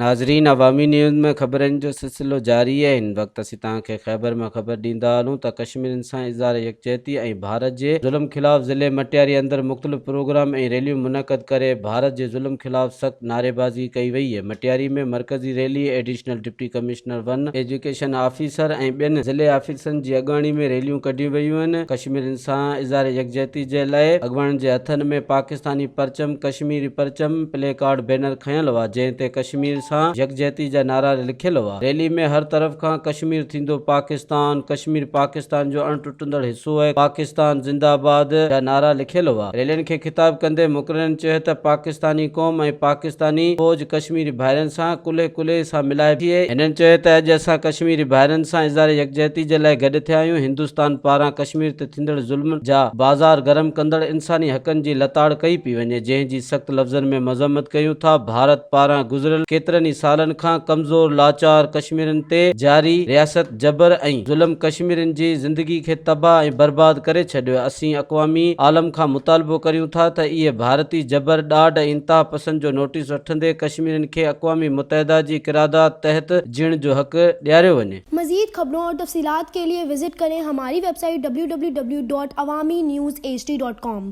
नाज़रीन, अवामी न्यूज़ में ख़बरनि जो सिलसिलो जारी है। हिन वक़्तु असीं तव्हांखे ख़ैबर में ख़बर ॾींदा हलूं त कश्मीरियुनि सां इज़हार यकजहती ऐं भारत जे ज़ुल्म ख़िलाफ़ ज़िले मटियारी अंदरि मुख़्तलिफ़ प्रोग्राम ऐं रैलियूं मुनक़द करे भारत जे ज़ुल्म ख़िलाफ़ सख़्त नारेबाज़ी कई वई है। मटियारी में मरकज़ी rally additional deputy commissioner 1 education officer ऐं ॿियनि ज़िले ऑफिसरनि जी अॻवानी में रैलियूं कढियूं वयूं आहिनि। कश्मीरियुनि सां इज़हार यकजहती जे लाइ अॻवाननि जे हथनि में पाकिस्तानी परचम, कश्मीरी परचम, प्ले कार्ड, बैनर खयल हुआ जंहिं ते कश्मीर सां यकजहती जा नारा लिखियल हुआ। रैली में हर तरफ़ खां कश्मीर थींदो पाकिस्तान, कश्मीर पाकिस्तान जो अणटुटंदड़ हिस्सो है, पाकिस्तान जिंदाबाद जा नारा लिखियल हुआ। रैलियुनि खे ख़िताब कंदे मुक़ररनि चयो त पाकिस्तानी क़ौम ऐं पाकिस्तानी फौज कश्मीरी भाइरनि सां कुल्हे कुल्हे सां मिलाए थिए। हिननि चयो त अॼु असां कश्मीरी भाइरनि सां इज़हार यकजहती जे लाइ गॾु थिया आहियूं। हिंदुस्तान पारां कश्मीर ते थींदड़ ज़ुल्म जा बाज़ार गरम कंदड़ इंसानी हक़नि जी लताड़ कई पई वञे, जंहिं जी सख़्त लफ़्ज़नि में मज़म्मत कयूं था। भारत पारां गुज़िरियल केतिरनि ई सालनि खां कमज़ोर लाचार कश्मीरियुनि ते जारी रियासत जबर ऐं ज़ुल्म कश्मीरियुनि जी ज़िंदगी खे तबाह ऐं बर्बाद करे छॾियो। असीं अक़वामी आलम खां मुतालबो करियूं था त इहे भारती जबर, ॾाढ ऐं इंतहा पसंद जो नोटिस वठंदे कश्मीरियुनि खे अक़वामी मुत्तहिदा जी क़रारदाद तहत जीण जो हक़ ॾियारियो वञे। मज़ीद खबरों और तफसीलात के लिए विजिट करें हमारी वेबसाइट www.awamiNewsHD.com।